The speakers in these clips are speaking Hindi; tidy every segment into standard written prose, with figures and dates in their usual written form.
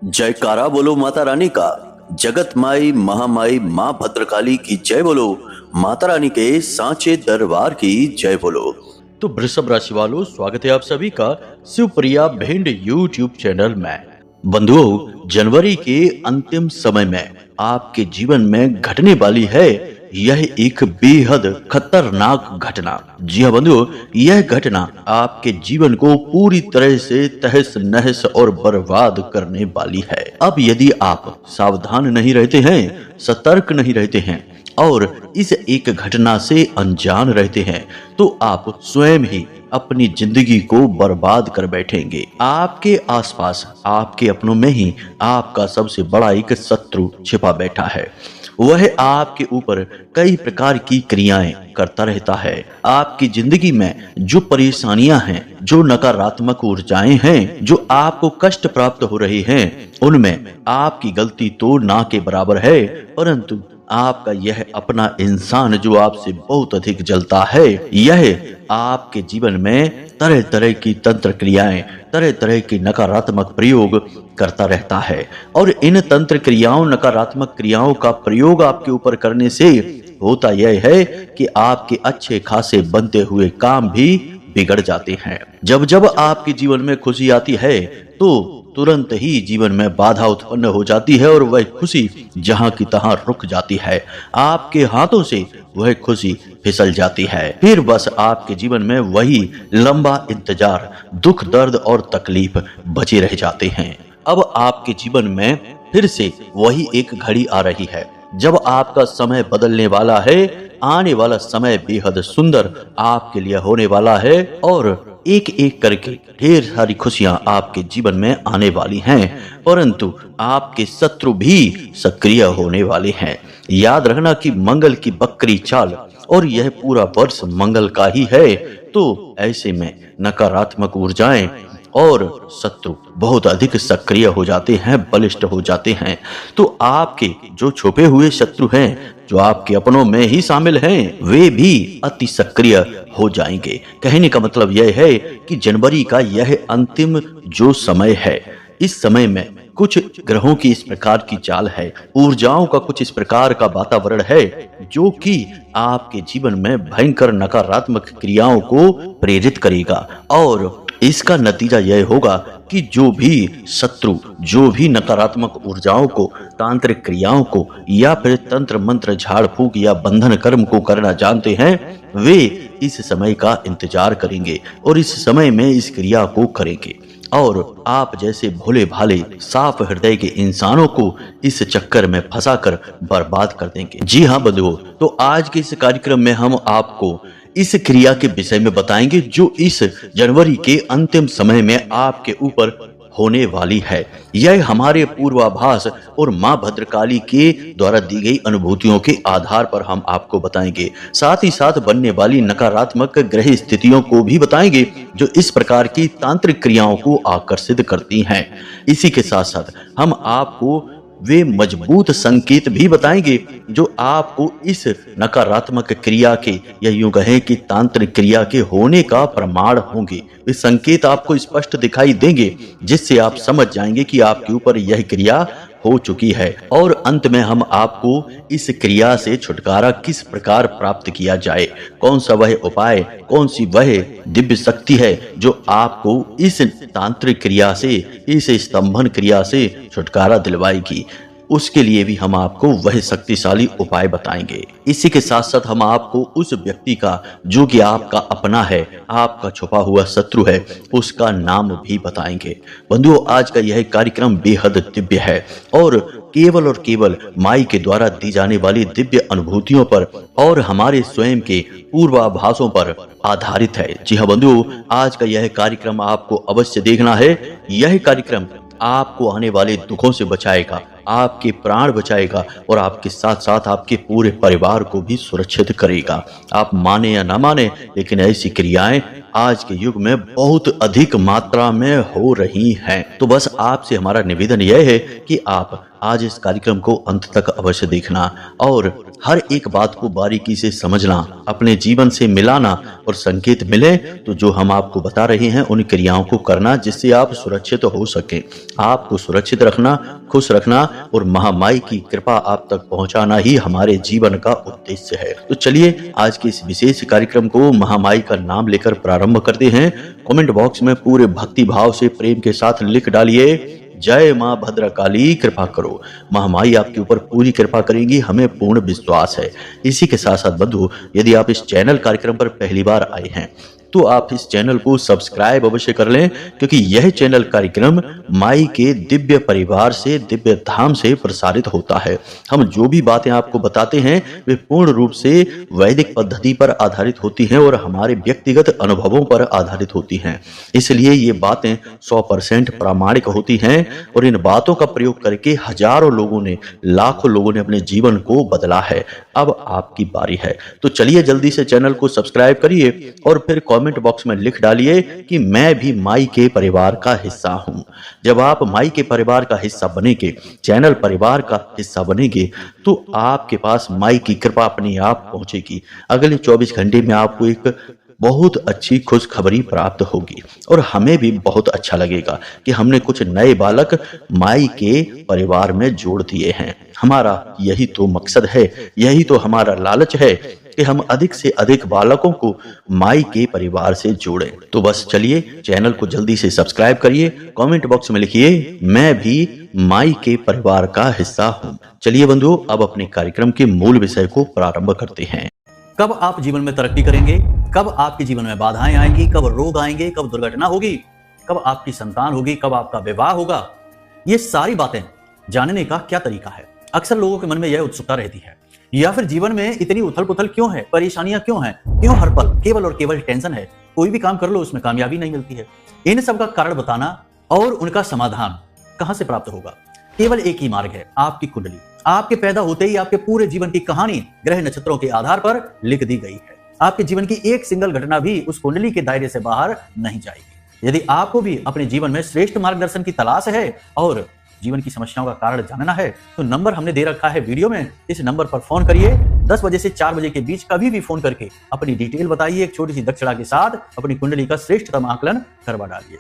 जयकारा बोलो माता रानी का। जगत माई महामाई माँ भद्रकाली की जय बोलो। माता रानी के सांचे दरबार की जय बोलो। तो वृषभ राशि वालों, स्वागत है आप सभी का शिवप्रिया भिंड यूट्यूब चैनल में। बंधुओं, जनवरी के अंतिम समय में आपके जीवन में घटने वाली है यह एक बेहद खतरनाक घटना। जी हाँ बंधुओं, यह घटना आपके जीवन को पूरी तरह से तहस नहस और बर्बाद करने वाली है। अब यदि आप सावधान नहीं रहते हैं, सतर्क नहीं रहते हैं और इस एक घटना से अनजान रहते हैं, तो आप स्वयं ही अपनी जिंदगी को बर्बाद कर बैठेंगे। आपके आसपास, आपके अपनों में ही आपका सबसे बड़ा एक शत्रु छिपा बैठा है। वह आपके ऊपर कई प्रकार की क्रियाएं करता रहता है। आपकी जिंदगी में जो परेशानियां हैं, जो नकारात्मक ऊर्जाएं हैं, जो आपको कष्ट प्राप्त हो रही हैं, उनमें आपकी गलती तो ना के बराबर है, परंतु आपका यह अपना इंसान जो आपसे बहुत अधिक जलता है, यह आपके जीवन में तरह तरह की तंत्र क्रियाएं, तरह तरह की नकारात्मक प्रयोग करता रहता है। और इन तंत्र क्रियाओं, नकारात्मक क्रियाओं का प्रयोग आपके ऊपर करने से होता यह है कि आपके अच्छे खासे बनते हुए काम भी बिगड़ जाते हैं। जब जब आपके जीवन में खुशी आती है तो तुरंत ही जीवन में बाधा उत्पन्न हो जाती है और वह खुशी जहां की तहां रुक जाती है। आपके हाथों से वह खुशी फिसल जाती है। फिर बस आपके जीवन में वही लंबा इंतजार, दुख, दर्द और तकलीफ बचे रह जाते हैं। अब आपके जीवन में फिर से वही एक घड़ी आ रही है जब आपका समय बदलने वाला है। आने वाला समय बेहद सुंदर आपके लिए होने वाला है और एक एक करके ढेर सारी खुशियां आपके जीवन में आने वाली हैं, परंतु आपके शत्रु भी सक्रिय होने वाले हैं। याद रखना कि मंगल की बकरी चाल और यह पूरा वर्ष मंगल का ही है, तो ऐसे में नकारात्मक ऊर्जाएं और शत्रु बहुत अधिक सक्रिय हो जाते हैं, बलिष्ठ हो जाते हैं। तो आपके जो छुपे हुए शत्रु हैं, जो आपके अपनों में ही शामिल हैं, वे भी अति सक्रिय हो जाएंगे। कहने का मतलब यह है कि जनवरी का यह अंतिम जो समय है, इस समय में कुछ ग्रहों की इस प्रकार की चाल है, ऊर्जाओं का कुछ इस प्रकार का वातावरण है, जो कि आपके जीवन में भयंकर नकारात्मक क्रियाओं को प्रेरित करेगा। और इसका नतीजा यह होगा कि जो भी शत्रु, जो भी नकारात्मक ऊर्जाओं को, तांत्रिक क्रियाओं को या फिर तंत्र मंत्र, झाड़ फूक या बंधन कर्म को करना जानते हैं, वे इस समय का इंतजार करेंगे और इस समय में इस क्रिया को करेंगे और आप जैसे भोले भाले साफ हृदय के इंसानों को इस चक्कर में फंसाकर बर्बाद कर देंगे। जी हाँ बंधुओं, तो आज के इस कार्यक्रम में हम आपको इस क्रिया के विषय में बताएंगे जो इस जनवरी के अंतिम समय में आपके ऊपर होने वाली है। यह हमारे पूर्वाभास और मां भद्रकाली के द्वारा दी गई अनुभूतियों के आधार पर हम आपको बताएंगे। साथ ही साथ बनने वाली नकारात्मक ग्रह स्थितियों को भी बताएंगे जो इस प्रकार की तांत्रिक क्रियाओं को आकर्षित करती हैं। इसी के साथ साथ हम आपको वे मजबूत संकेत भी बताएंगे जो आपको इस नकारात्मक क्रिया के, या यूं कहें कि तांत्रिक क्रिया के होने का प्रमाण होंगे। वे संकेत आपको स्पष्ट दिखाई देंगे जिससे आप समझ जाएंगे कि आपके ऊपर यह क्रिया हो चुकी है। और अंत में हम आपको इस क्रिया से छुटकारा किस प्रकार प्राप्त किया जाए, कौन सा वह उपाय, कौन सी वह दिव्य शक्ति है जो आपको इस तांत्रिक क्रिया से, इस स्तंभन क्रिया से छुटकारा दिलवाएगी, उसके लिए भी हम आपको वह शक्तिशाली उपाय बताएंगे। इसी के साथ साथ हम आपको उस व्यक्ति का जो कि आपका अपना है, आपका छुपा हुआ शत्रु है, उसका नाम भी बताएंगे। बंधुओं, आज का यह कार्यक्रम बेहद दिव्य है और केवल माई के द्वारा दी जाने वाली दिव्य अनुभूतियों पर और हमारे स्वयं के पूर्वाभासों पर आधारित है। जी हाँ बंधुओं, आज का यह कार्यक्रम आपको अवश्य देखना है। यह कार्यक्रम आपको आने वाले दुखों से बचाएगा, आपके प्राण बचाएगा और आपके साथ साथ आपके पूरे परिवार को भी सुरक्षित करेगा। आप माने या ना माने, लेकिन ऐसी क्रियाएं आज के युग में बहुत अधिक मात्रा में हो रही हैं। तो बस आपसे हमारा निवेदन यह है कि आप आज इस कार्यक्रम को अंत तक अवश्य देखना और हर एक बात को बारीकी से समझना, अपने जीवन से मिलाना और संकेत मिले तो जो हम आपको बता रहे हैं उन क्रियाओं को करना, जिससे आप सुरक्षित हो सके। आपको सुरक्षित रखना, खुश रखना और महामाई की कृपा आप तक पहुंचाना ही हमारे जीवन का उद्देश्य है। तो चलिए आज के इस विशेष कार्यक्रम को महामाई का नाम लेकर प्रारंभ करते हैं। कमेंट बॉक्स में पूरे भक्ति भाव से प्रेम के साथ लिख डालिए, जय मां भद्रकाली कृपा करो। महामाई आपके ऊपर पूरी कृपा करेंगी, हमें पूर्ण विश्वास है। इसी के साथ साथ बंधु, यदि आप इस चैनल कार्यक्रम पर पहली बार आए हैं तो आप इस चैनल को सब्सक्राइब अवश्य कर लें, क्योंकि यह चैनल कार्यक्रम माई के दिव्य परिवार से, दिव्य धाम से प्रसारित होता है। हम जो भी बातें आपको बताते हैं वे पूर्ण रूप से वैदिक पद्धति पर आधारित होती हैं और हमारे व्यक्तिगत अनुभवों पर आधारित होती हैं। इसलिए ये बातें 100% प्रामाणिक होती हैं और इन बातों का प्रयोग करके हजारों लोगों ने, लाखों लोगों ने अपने जीवन को बदला है। अब आपकी बारी है, तो चलिए जल्दी से चैनल को सब्सक्राइब करिए और फिर कमेंट बॉक्स में लिख डालिए कि मैं भी माई के परिवार का हिस्सा हूं। जब आप माई के परिवार का हिस्सा बनेंगे, चैनल परिवार का हिस्सा बनेंगे, तो आपके पास माई की कृपा अपने आप पहुंचेगी। अगले 24 घंटे में आपको एक बहुत अच्छी खुशखबरी प्राप्त होगी और हमें भी बहुत अच्छा लगेगा कि हमने कुछ नए बालक माई के परिवार में जोड़ दिए हैं। हमारा यही तो मकसद है, यही तो हमारा लालच है कि हम अधिक से अधिक बालकों को माई के परिवार से जोड़ें। तो बस चलिए चैनल को जल्दी से सब्सक्राइब करिए, कमेंट बॉक्स में लिखिए मैं भी माई के परिवार का हिस्सा हूँ। चलिए बंधुओं, अब अपने कार्यक्रम के मूल विषय को प्रारंभ करते हैं। कब आप जीवन में तरक्की करेंगे, कब आपके जीवन में बाधाएं आएंगी, कब रोग आएंगे, कब दुर्घटना होगी, कब आपकी संतान होगी, कब आपका विवाह होगा, ये सारी बातें जानने का क्या तरीका है? अक्सर लोगों के मन में यह उत्सुकता रहती है। या फिर जीवन में इतनी उथल पुथल क्यों है, परेशानियां क्यों हैं, क्यों हर पल केवल और केवल टेंशन है, कोई भी काम कर लो उसमें कामयाबी नहीं मिलती है। इन सब का कारण बताना और उनका समाधान कहां से प्राप्त होगा? केवल एक ही मार्ग है, आपकी कुंडली। आपके पैदा होते ही आपके पूरे जीवन की कहानी ग्रह नक्षत्रों के आधार पर लिख दी गई है। आपके जीवन की एक सिंगल घटना भी उस कुंडली के दायरे से बाहर नहीं जाएगी। यदि आपको भी अपने जीवन में श्रेष्ठ मार्गदर्शन की तलाश है और जीवन की समस्याओं का कारण जानना है, तो नंबर हमने दे रखा है वीडियो में। इस नंबर पर फोन करिए। 10 बजे से 4 बजे के बीच कभी भी फोन करके अपनी डिटेल बताइए। एक छोटी सी दक्षिणा के साथ अपनी कुंडली का श्रेष्ठतम आकलन करवा डालिए।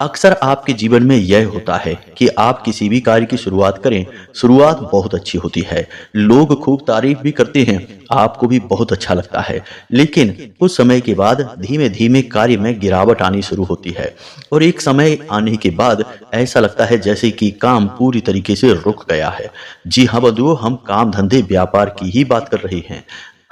अक्सर आपके जीवन में यह होता है कि आप किसी भी कार्य की शुरुआत करें, शुरुआत बहुत अच्छी होती है, लोग खूब तारीफ भी करते हैं, आपको भी बहुत अच्छा लगता है, लेकिन कुछ समय के बाद धीमे धीमे कार्य में गिरावट आनी शुरू होती है और एक समय आने के बाद ऐसा लगता है जैसे कि काम पूरी तरीके से रुक गया है। जी हाँ बंधुओं, हम काम धंधे व्यापार की ही बात कर रहे हैं।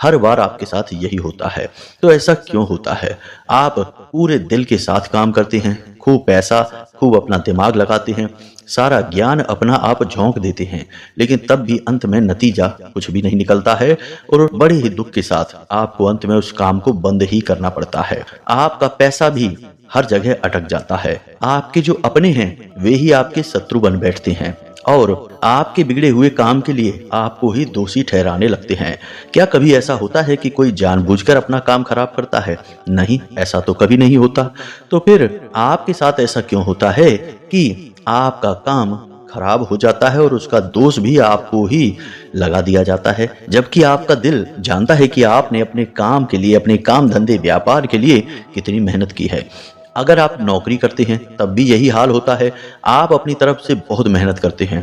हर बार आपके साथ यही होता है। तो ऐसा क्यों होता है? आप पूरे दिल के साथ काम करते हैं, खूब पैसा, खूब अपना दिमाग लगाते हैं, सारा ज्ञान अपना आप झोंक देते हैं, लेकिन तब भी अंत में नतीजा कुछ भी नहीं निकलता है और बड़े ही दुख के साथ आपको अंत में उस काम को बंद ही करना पड़ता है। आपका पैसा भी हर जगह अटक जाता है। आपके जो अपने हैं वे ही आपके शत्रु बन बैठते हैं और आपके बिगड़े हुए काम के लिए आपको ही दोषी ठहराने लगते हैं। क्या कभी ऐसा होता है कि कोई जानबूझकर अपना काम खराब करता है? नहीं, ऐसा तो कभी नहीं होता। तो फिर आपके साथ ऐसा क्यों होता है कि आपका काम खराब हो जाता है और उसका दोष भी आपको ही लगा दिया जाता है, जबकि आपका दिल जानता है कि आपने अपने काम के लिए, अपने काम धंधे व्यापार के लिए कितनी मेहनत की है। अगर आप नौकरी करते हैं तब भी यही हाल होता है। आप अपनी तरफ से बहुत मेहनत करते हैं,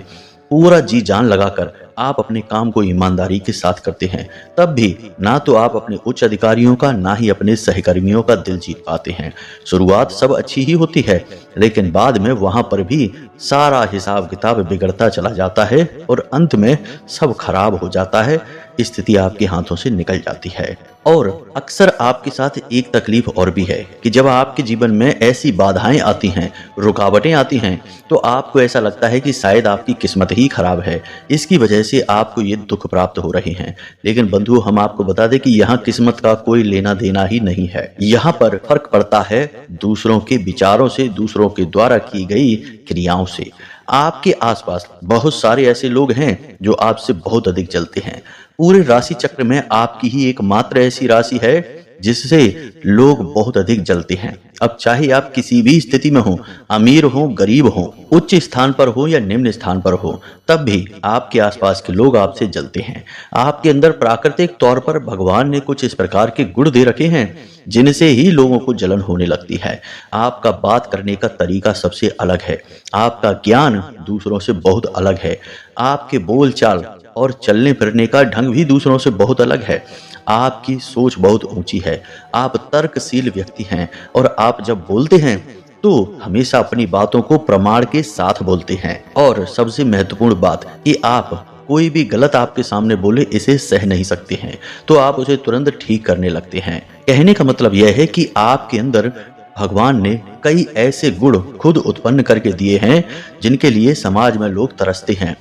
पूरा जी जान लगाकर आप अपने काम को ईमानदारी के साथ करते हैं, तब भी ना तो आप अपने उच्च अधिकारियों का, ना ही अपने सहकर्मियों का दिल जीत पाते हैं। शुरुआत सब अच्छी ही होती है, लेकिन बाद में वहां पर भी सारा हिसाब किताब बिगड़ता चला जाता है और अंत में सब खराब हो जाता है, स्थिति आपके हाथों से निकल जाती है। और अक्सर आपके साथ एक तकलीफ और भी है कि जब आपके जीवन में ऐसी बाधाएं आती हैं, रुकावटें आती हैं, तो आपको ऐसा लगता है कि शायद आपकी किस्मत ही खराब है, इसकी वजह से आपको ये दुख प्राप्त हो रहे हैं। लेकिन बंधु, हम आपको बता दें कि यहाँ किस्मत का कोई लेना देना ही नहीं है। यहाँ पर फर्क पड़ता है दूसरों के विचारों से, दूसरों के द्वारा की गई क्रियाओं से। आपके आसपास बहुत सारे ऐसे लोग हैं जो आपसे बहुत अधिक जलते हैं। पूरे राशि चक्र में आपकी ही एकमात्र ऐसी राशि है जिससे लोग बहुत अधिक जलते हैं। अब चाहे आप किसी भी स्थिति में हो, अमीर हो, गरीब हो, उच्च स्थान पर हो या निम्न स्थान पर हो, तब भी आपके आसपास के लोग आपसे जलते हैं। आपके अंदर प्राकृतिक तौर पर भगवान ने कुछ इस प्रकार के गुण दे रखे हैं जिनसे ही लोगों को जलन होने लगती है। आपका बात करने का तरीका सबसे अलग है, आपका ज्ञान दूसरों से बहुत अलग है, आपके बोलचाल और चलने फिरने का ढंग भी दूसरों से बहुत अलग है। आपकी सोच बहुत ऊंची है, आप तर्कशील व्यक्ति हैं और आप जब बोलते हैं तो हमेशा अपनी बातों को प्रमाण के साथ बोलते हैं। और सबसे महत्वपूर्ण बात कि आप कोई भी गलत आपके सामने बोले इसे सह नहीं सकते हैं, तो आप उसे तुरंत ठीक करने लगते हैं। कहने का मतलब यह है कि आपके अंदर भगवान ने कई ऐसे गुण खुद उत्पन्न करके दिए हैं जिनके लिए समाज में लोग तरसते हैं।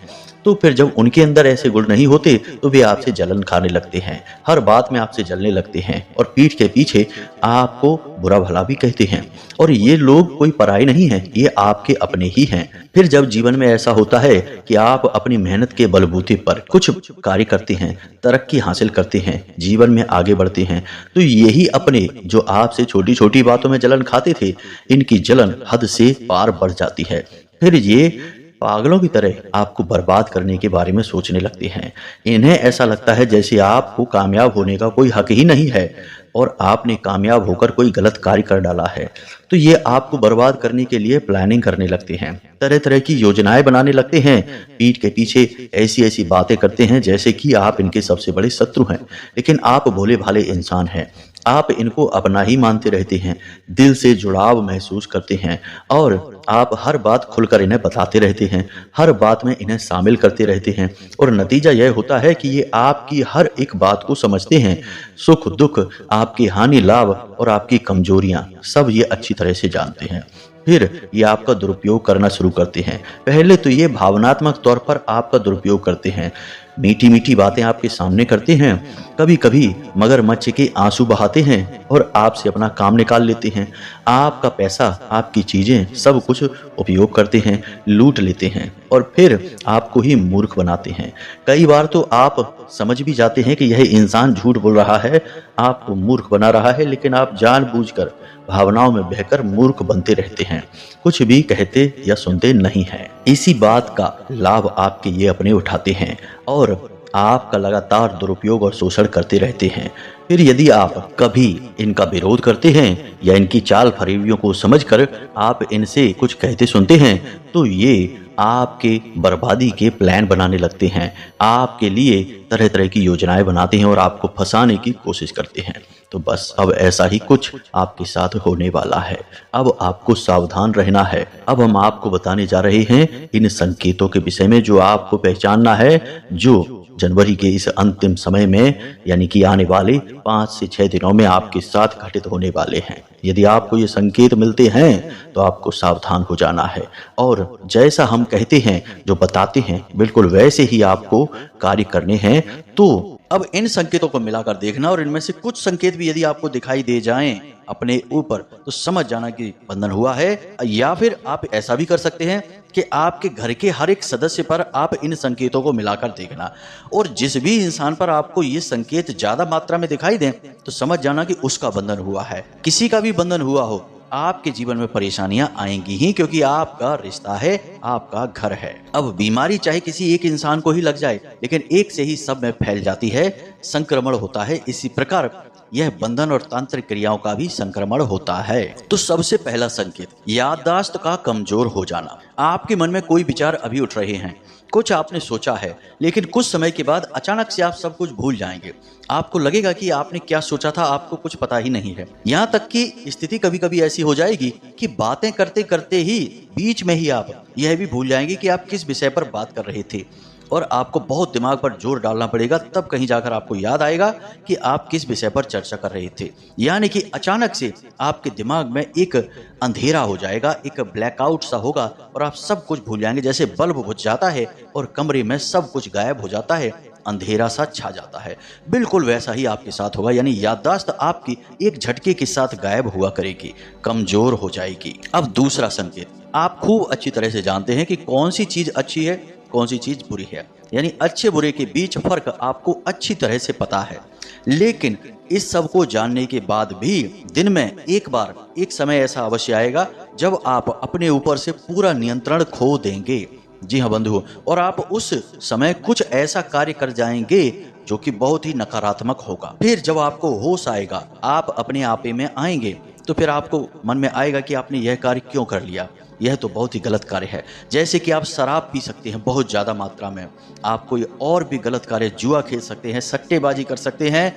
तो फिर जब उनके अंदर ऐसे गुण नहीं होते तो वे आपसे जलन खाने लगते हैं, हर बात में आपसे जलने लगते हैं और पीठ के पीछे आपको बुरा भला भी कहते हैं। और ये लोग कोई पराये नहीं हैं, ये आपके अपने ही हैं। फिर जब जीवन में ऐसा होता है कि आप अपनी मेहनत के बलबूते पर कुछ कार्य करते हैं, तरक्की हासिल करते हैं, जीवन में आगे बढ़ते हैं, तो यही अपने जो आपसे छोटी छोटी बातों में जलन खाते थे, इनकी जलन हद से पार बढ़ जाती है। फिर ये पागलों की तरह आपको बर्बाद करने के बारे में सोचने लगते हैं। इन्हें ऐसा लगता है जैसे आपको कामयाब होने का कोई हक ही नहीं है और आपने कामयाब होकर कोई गलत कार्य कर डाला है। तो ये आपको बर्बाद करने के लिए प्लानिंग करने लगते हैं, तरह तरह की योजनाएं बनाने लगते हैं, पीठ के पीछे ऐसी ऐसी बातें करते हैं जैसे कि आप इनके सबसे बड़े शत्रु हैं। लेकिन आप भोले भाले इंसान हैं, आप इनको अपना ही मानते रहते हैं, दिल से जुड़ाव महसूस करते हैं और आप हर बात खुलकर इन्हें बताते रहते हैं, हर बात में इन्हें शामिल करते रहते हैं और नतीजा यह होता है कि ये आपकी हर एक बात को समझते हैं। सुख दुख, आपकी हानि लाभ और आपकी कमजोरियां सब ये अच्छी तरह से जानते हैं। फिर ये आपका दुरुपयोग करना शुरू करते हैं। पहले तो ये भावनात्मक तौर पर आपका दुरुपयोग करते हैं, मीठी मीठी बातें आपके सामने करते हैं, कभी कभी मगरमच्छ के आंसू बहाते हैं और आपसे अपना काम निकाल लेते हैं। आपका पैसा, आपकी चीजें सब कुछ उपयोग करते हैं, लूट लेते हैं और फिर आपको ही मूर्ख बनाते हैं। कई बार तो आप समझ भी जाते हैं कि यह इंसान झूठ बोल रहा है, आपको मूर्ख बना रहा है, लेकिन आप जानबूझकर भावनाओं में बहकर मूर्ख बनते रहते हैं, कुछ भी कहते या सुनते नहीं हैं। इसी बात का लाभ आपके ये अपने उठाते हैं और आपका लगातार दुरुपयोग और शोषण करते रहते हैं। फिर यदि आप कभी इनका विरोध करते हैं या इनकी चाल फरेबियों को समझकर आप इनसे कुछ कहते सुनते हैं तो ये आपके बर्बादी के प्लान बनाने लगते हैं, आपके लिए तरह तरह की योजनाएं बनाते हैं और आपको फंसाने की कोशिश करते हैं। तो बस अब ऐसा ही कुछ आपके साथ होने वाला है। अब आपको सावधान रहना है। अब हम आपको बताने जा रहे हैं इन संकेतों के विषय में जो आपको पहचानना है, जो जनवरी के इस अंतिम समय में यानी कि आने वाले 5 से 6 दिनों में आपके साथ घटित होने वाले हैं। यदि आपको ये संकेत मिलते हैं तो आपको सावधान हो जाना है और जैसा हम कहते हैं, जो बताते हैं, बिल्कुल वैसे ही आपको कार्य करने हैं। तो अब इन संकेतों को मिलाकर देखना और इनमें से कुछ संकेत भी यदि आपको दिखाई दे जाएं अपने ऊपर तो समझ जाना कि बंधन हुआ है। या फिर आप ऐसा भी कर सकते हैं कि आपके घर के हर एक सदस्य पर आप इन संकेतों को मिलाकर देखना और जिस भी इंसान पर आपको ये संकेत ज्यादा मात्रा में दिखाई दें तो समझ जाना कि उसका बंधन हुआ है। किसी का भी बंधन हुआ हो, आपके जीवन में परेशानियां आएंगी ही, क्योंकि आपका रिश्ता है, आपका घर है। अब बीमारी चाहे किसी एक इंसान को ही लग जाए, लेकिन एक से ही सब में फैल जाती है, संक्रमण होता है। इसी प्रकार यह बंधन और तांत्रिक क्रियाओं का भी संक्रमण होता है। तो सबसे पहला संकेत, याददाश्त का कमजोर हो जाना। आपके मन में कोई विचार अभी उठ रहे हैं, कुछ आपने सोचा है, लेकिन कुछ समय के बाद अचानक से आप सब कुछ भूल जाएंगे। आपको लगेगा कि आपने क्या सोचा था, आपको कुछ पता ही नहीं है। यहाँ तक कि स्थिति कभी कभी ऐसी हो जाएगी कि बातें करते करते ही बीच में ही आप यह भी भूल जाएंगे कि आप किस विषय पर बात कर रहे थे और आपको बहुत दिमाग पर जोर डालना पड़ेगा, तब कहीं जाकर आपको याद आएगा कि आप किस विषय पर चर्चा कर रहे थे। यानी कि अचानक से आपके दिमाग में एक अंधेरा हो जाएगा, एक ब्लैकआउट सा होगा और आप सब कुछ भूल जाएंगे। जैसे बल्ब बुझ जाता है और कमरे में सब कुछ गायब हो जाता है, अंधेरा सा छा जाता है, बिल्कुल वैसा ही आपके साथ होगा। यानी याददाश्त आपकी एक झटके के साथ गायब हुआ करेगी, कमजोर हो जाएगी। अब दूसरा संकेत, आप खूब अच्छी तरह से जानते हैं कि कौन सी चीज अच्छी है, कौन सी चीज बुरी है, यानी अच्छे बुरे के बीच फर्क आपको अच्छी तरह से पता है। लेकिन इस सब को जानने के बाद भी दिन में एक बार एक समय ऐसा अवश्य आएगा जब आप अपने ऊपर से पूरा नियंत्रण खो देंगे। जी हाँ बंधु, और आप उस समय कुछ ऐसा कार्य कर जाएंगे जो कि बहुत ही नकारात्मक होगा। फिर जब आपको होश आएगा, आप अपने आपे में आएंगे, तो फिर आपको मन में आएगा कि आपने यह कार्य क्यों कर लिया, यह तो बहुत ही गलत कार्य है। जैसे कि आप शराब पी सकते हैं बहुत ज़्यादा मात्रा में, आप कोई और भी गलत कार्य, जुआ खेल सकते हैं, सट्टेबाजी कर सकते हैं,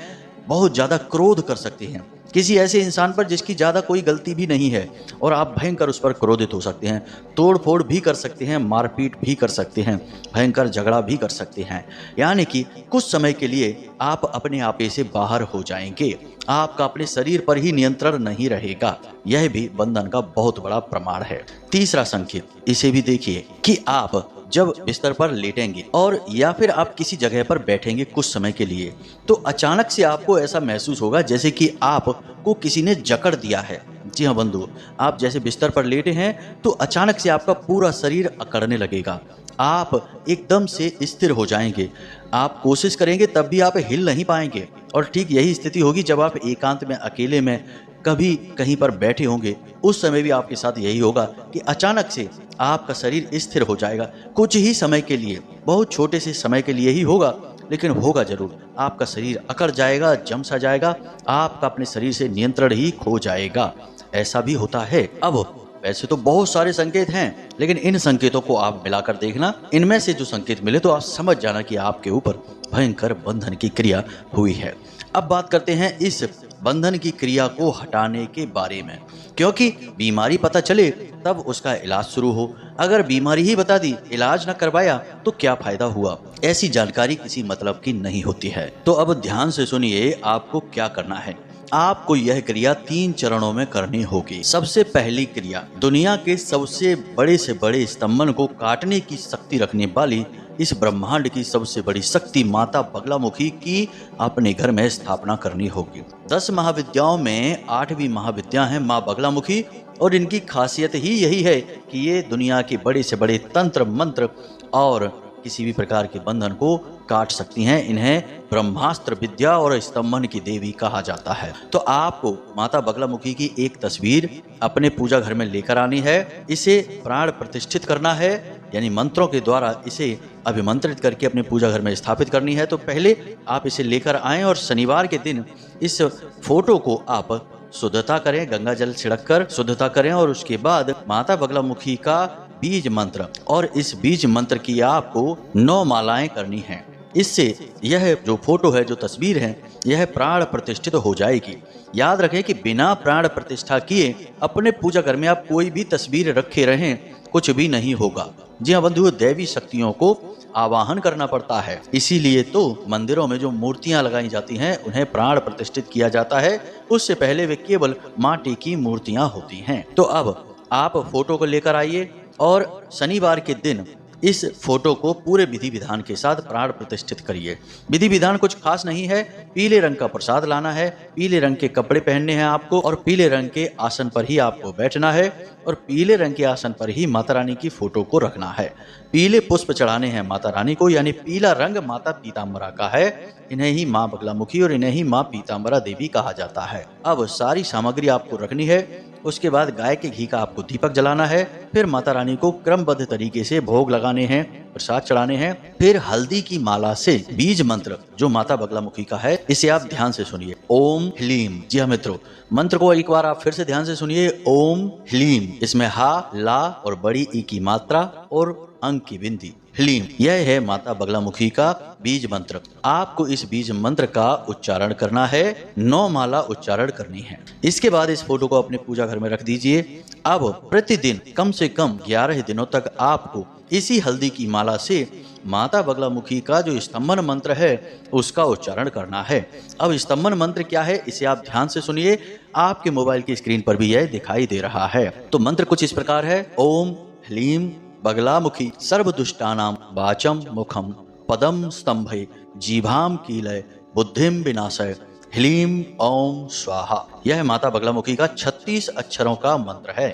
बहुत ज़्यादा क्रोध कर सकते हैं किसी ऐसे इंसान पर जिसकी ज़्यादा कोई गलती भी नहीं है, और आप भयंकर उस पर क्रोधित हो सकते हैं, तोड़ फोड़ भी कर सकते हैं, मारपीट भी कर सकते हैं, भयंकर झगड़ा भी कर सकते हैं। यानी कि कुछ समय के लिए आप अपने आपे से बाहर हो जाएंगे, आपका अपने शरीर पर ही नियंत्रण नहीं रहेगा। यह भी बंधन का बहुत बड़ा प्रमाण है। तीसरा संकेत, इसे भी देखिए कि आप जब बिस्तर पर लेटेंगे और या फिर आप किसी जगह पर बैठेंगे कुछ समय के लिए, तो अचानक से आपको ऐसा महसूस होगा जैसे कि आपको किसी ने जकड़ दिया है। जी हाँ बंधु, आप जैसे बिस्तर पर लेटे हैं तो अचानक से आपका पूरा शरीर अकड़ने लगेगा, आप एकदम से स्थिर हो जाएंगे, आप कोशिश करेंगे तब भी आप हिल नहीं पाएंगे। और ठीक यही स्थिति होगी जब आप एकांत में, अकेले में कभी कहीं पर बैठे होंगे, उस समय भी आपके साथ यही होगा कि अचानक से आपका शरीर स्थिर हो जाएगा। कुछ ही समय के लिए, बहुत छोटे से समय के लिए ही होगा, लेकिन होगा जरूर। आपका शरीर अकड़ जाएगा, जम सा जाएगा, आपका अपने शरीर से नियंत्रण ही खो जाएगा। ऐसा भी होता है। अब वैसे तो बहुत सारे संकेत हैं, लेकिन इन संकेतों को आप मिलाकर देखना, इनमें से जो संकेत मिले तो आप समझ जाना कि आपके ऊपर भयंकर बंधन की क्रिया हुई है। अब बात करते हैं इस बंधन की क्रिया को हटाने के बारे में, क्योंकि बीमारी पता चले तब उसका इलाज शुरू हो। अगर बीमारी ही बता दी, इलाज न करवाया तो क्या फायदा हुआ। ऐसी जानकारी किसी मतलब की नहीं होती है। तो अब ध्यान से सुनिए, आपको क्या करना है। आपको यह क्रिया 3 चरणों में करनी होगी। सबसे पहली क्रिया, दुनिया के सबसे बड़े से बड़े स्तंभन को काटने की शक्ति रखने वाली, इस ब्रह्मांड की सबसे बड़ी शक्ति माता बगलामुखी की अपने घर में स्थापना करनी होगी। 10 महाविद्याओं में 8वीं महाविद्या है माँ बगलामुखी, और इनकी खासियत ही यही है कि ये दुनिया के बड़े से बड़े तंत्र मंत्र और किसी भी प्रकार के बंधन को काट सकती हैं। इन्हें ब्रह्मास्त्र विद्या और स्तंभन की देवी कहा जाता है। तो आपको माता बगलामुखी की एक तस्वीर अपने पूजा घर में लेकर आनी है, इसे प्राण प्रतिष्ठित करना है, यानी मंत्रों के द्वारा इसे अभिमंत्रित करके अपने पूजा घर में स्थापित करनी है। तो पहले आप इसे लेकर आएं और शनिवार के दिन इस फोटो को आप शुद्धता करें, गंगा जल छिड़क कर शुद्धता करें, और उसके बाद माता बगलामुखी का बीज मंत्र, और इस बीज मंत्र की आपको 9 मालाएं करनी हैं। इससे यह जो फोटो है, जो तस्वीर है, यह प्राण प्रतिष्ठित हो जाएगी। याद रखें कि बिना प्राण प्रतिष्ठा किए अपने पूजा घर में आप कोई भी तस्वीर रखे रहें, कुछ भी नहीं होगा। जी हाँ बंधुओं, दैवी शक्तियों को आवाहन करना पड़ता है, इसीलिए तो मंदिरों में जो मूर्तियां लगाई जाती हैं उन्हें प्राण प्रतिष्ठित किया जाता है। उससे पहले वे केवल माटी की मूर्तियां होती हैं। तो अब आप फोटो को लेकर आइए और शनिवार के दिन इस फोटो को पूरे विधि विधान के साथ प्राण प्रतिष्ठित करिए। विधि विधान कुछ खास नहीं है, पीले रंग का प्रसाद लाना है, पीले रंग के कपड़े पहनने हैं आपको, और पीले रंग के आसन पर ही आपको बैठना है, और पीले रंग के आसन पर ही माता रानी की फोटो को रखना है। पीले पुष्प चढ़ाने हैं माता रानी को, यानी पीला रंग माता पीताम्बरा का है। इन्हें ही माँ बगलामुखी और इन्हें ही माँ पीताम्बरा देवी कहा जाता है। अब सारी सामग्री आपको रखनी है। उसके बाद गाय के घी का आपको दीपक जलाना है। फिर माता रानी को क्रमबद्ध तरीके से भोग लगाने हैं, प्रसाद चढ़ाने हैं। फिर हल्दी की माला से बीज मंत्र जो माता बगलामुखी का है, इसे आप ध्यान से सुनिए, ओम ह्लीम। जी हाँ मित्रों, मंत्र को एक बार आप फिर से ध्यान से सुनिए, ओम ह्लीम। इसमें हा, ला और बड़ी ई की मात्रा और अंक की बिंदी, ह्लीम। यह है माता बगलामुखी का बीज मंत्र। आपको इस बीज मंत्र का उच्चारण करना है, 9 माला उच्चारण करनी है। इसके बाद इस फोटो को अपने पूजा घर में रख दीजिए। अब प्रतिदिन कम से कम 11 दिनों तक आपको इसी हल्दी की माला से माता बगलामुखी का जो स्तंभन मंत्र है उसका उच्चारण करना है। अब स्तंभन मंत्र क्या है, इसे आप ध्यान से सुनिए। आपके मोबाइल की स्क्रीन पर भी यह दिखाई दे रहा है। तो मंत्र कुछ इस प्रकार है, ओम ह्लीम बगलामुखी सर्वदुष्टानां वाचम मुखम पदम स्तंभे जीभाम कीलय बुद्धिम विनाशय ह्लीम ओम स्वाहा। यह माता बगलामुखी का 36 अक्षरों का मंत्र है।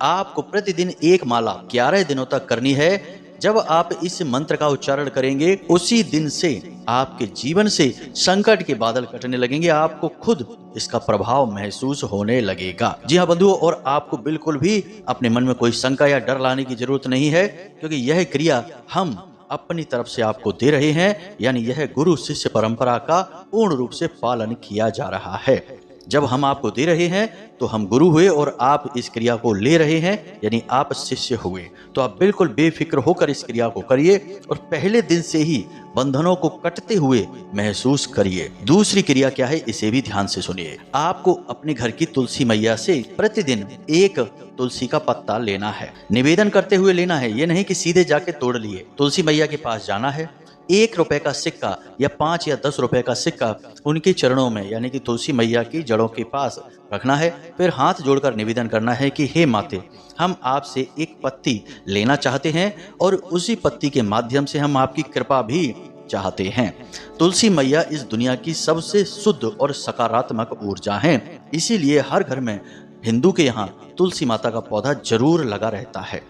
आपको प्रतिदिन एक माला 11 दिनों तक करनी है। जब आप इस मंत्र का उच्चारण करेंगे उसी दिन से आपके जीवन से संकट के बादल कटने लगेंगे, आपको खुद इसका प्रभाव महसूस होने लगेगा। जी हाँ बंधुओं, और आपको बिल्कुल भी अपने मन में कोई शंका या डर लाने की जरूरत नहीं है, क्योंकि यह क्रिया हम अपनी तरफ से आपको दे रहे हैं, यानी यह गुरु शिष्य परंपरा का पूर्ण रूप से पालन किया जा रहा है। जब हम आपको दे रहे हैं तो हम गुरु हुए और आप इस क्रिया को ले रहे हैं, यानी आप शिष्य हुए। तो आप बिल्कुल बेफिक्र होकर इस क्रिया को करिए और पहले दिन से ही बंधनों को कटते हुए महसूस करिए। दूसरी क्रिया क्या है, इसे भी ध्यान से सुनिए। आपको अपने घर की तुलसी मैया से प्रतिदिन एक तुलसी का पत्ता लेना है, निवेदन करते हुए लेना है। ये नहीं कि सीधे जाके तोड़ लिए। तुलसी मैया के पास जाना है, 1 रुपए का सिक्का या 5 या 10 रुपए का सिक्का उनके चरणों में यानी कि तुलसी मैया की जड़ों के पास रखना है। फिर हाथ जोड़कर निवेदन करना है कि हे माते, हम आपसे एक पत्ती लेना चाहते हैं और उसी पत्ती के माध्यम से हम आपकी कृपा भी चाहते हैं। तुलसी मैया इस दुनिया की सबसे शुद्ध और सकारात्मक ऊर्जा है, इसीलिए हर घर में हिंदू के यहाँ तुलसी माता का पौधा जरूर लगा रहता है।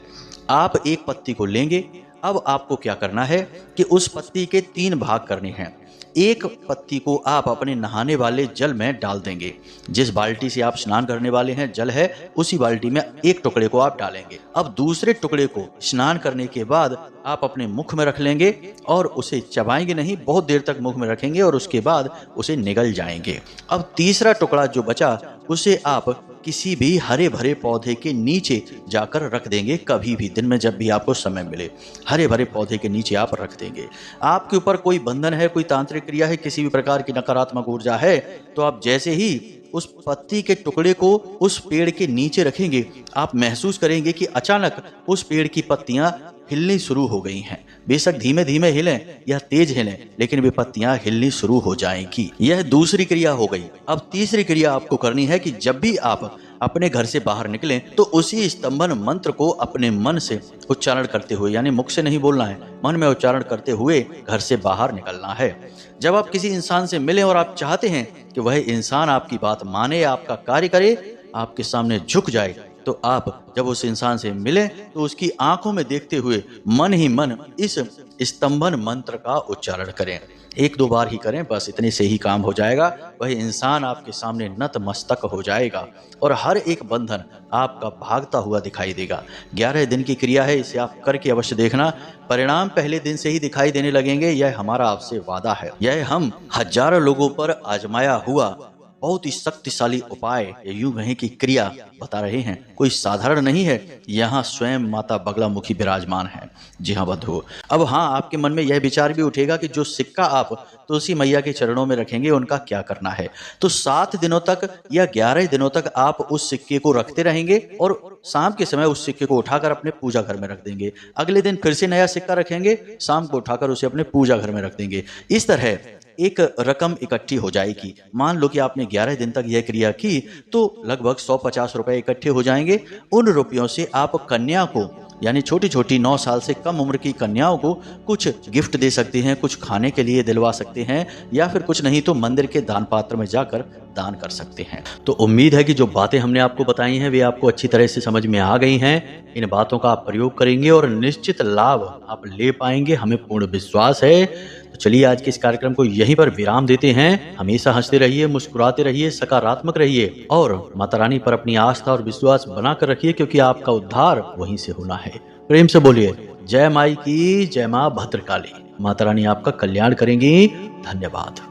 आप एक पत्ती को लेंगे। अब आपको क्या करना है कि उस पत्ती के 3 भाग करने हैं। एक पत्ती को आप अपने नहाने वाले जल में डाल देंगे। जिस बाल्टी से आप स्नान करने वाले हैं जल है, उसी बाल्टी में एक टुकड़े को आप डालेंगे। अब दूसरे टुकड़े को स्नान करने के बाद आप अपने मुख में रख लेंगे और उसे चबाएंगे नहीं, बहुत देर तक मुख में रखेंगे और उसके बाद उसे निगल जाएंगे। अब तीसरा टुकड़ा जो बचा उसे आप किसी भी हरे भरे पौधे के नीचे जाकर रख देंगे। कभी भी दिन में जब भी आपको समय मिले हरे भरे पौधे के नीचे आप रख देंगे। आपके ऊपर कोई बंधन है, कोई तांत्रिक क्रिया है, किसी भी प्रकार की नकारात्मक ऊर्जा है, तो आप जैसे ही उस पत्ती के टुकड़े को उस पेड़ के नीचे रखेंगे, आप महसूस करेंगे कि अचानक उस पेड़ की पत्तियां हिलनी शुरू हो गई हैं। बेशक धीमे धीमे हिलें या तेज हिलें, लेकिन वे पत्तियां हिलनी शुरू हो जाएंगी। यह दूसरी क्रिया हो गई। अब तीसरी क्रिया आपको करनी है कि जब भी आप अपने घर से बाहर निकलें तो उसी स्तंभन मंत्र को अपने मन से उच्चारण करते हुए, यानी मुख से नहीं बोलना है, मन में उच्चारण करते हुए घर से बाहर निकलना है। जब आप किसी इंसान से मिलें और आप चाहते हैं कि वह इंसान आपकी बात माने, आपका कार्य करे, आपके सामने झुक जाए, तो आप जब उस इंसान से मिलें तो उसकी आंखों में देखते हुए मन ही मन इस स्तंभन मंत्र का उच्चारण करें। 1-2 बार ही करें, बस इतने से ही काम हो जाएगा। वह इंसान आपके सामने नतमस्तक हो जाएगा और हर एक बंधन आपका भागता हुआ दिखाई देगा। 11 दिन की क्रिया है, इसे आप करके अवश्य देखना। परिणाम पहले दिन से ही दिखाई देने लगेंगे, यह हमारा आपसे वादा है। यह हम हजारों लोगों पर आजमाया हुआ बहुत ही शक्तिशाली उपाय, यूं कहें कि क्रिया बता रहे हैं। कोई साधारण नहीं है, यहाँ स्वयं माता बगलामुखी विराजमान है। जी हाँ बंधुओं, अब हाँ, आपके मन में यह विचार भी उठेगा कि जो सिक्का आप तुलसी मैया के चरणों में रखेंगे उनका क्या करना है। तो 7 दिनों तक या 11 दिनों तक आप उस सिक्के को रखते रहेंगे और शाम के समय उस सिक्के को उठाकर अपने पूजा घर में रख देंगे। अगले दिन फिर से नया सिक्का रखेंगे, शाम को उठाकर उसे अपने पूजा घर में रख देंगे। इस तरह एक रकम इकट्ठी हो जाएगी। मान लो कि आपने 11 दिन तक यह क्रिया की तो लगभग 150 रुपए इकट्ठे हो जाएंगे। उन रुपयों से आप कन्या को, यानी छोटी छोटी 9 साल से कम उम्र की कन्याओं को कुछ गिफ्ट दे सकते हैं, कुछ खाने के लिए दिलवा सकते हैं, या फिर कुछ नहीं तो मंदिर के दान पात्र में जाकर दान कर सकते हैं। तो उम्मीद है कि जो बातें हमने आपको बताई हैं वे आपको अच्छी तरह से समझ में आ गई हैं। इन बातों का आप प्रयोग करेंगे और निश्चित लाभ आप ले पाएंगे, हमें पूर्ण विश्वास है। तो चलिए आज के इस कार्यक्रम को यहीं पर विराम देते हैं। हमेशा हंसते रहिए, मुस्कुराते रहिए, सकारात्मक रहिए और माता रानी पर अपनी आस्था और विश्वास बनाकर रखिए, क्योंकि आपका उद्धार वहीं से होना है। प्रेम से बोलिए जय माई की, जय मां भद्रकाली। माता रानी आपका कल्याण करेंगी। धन्यवाद।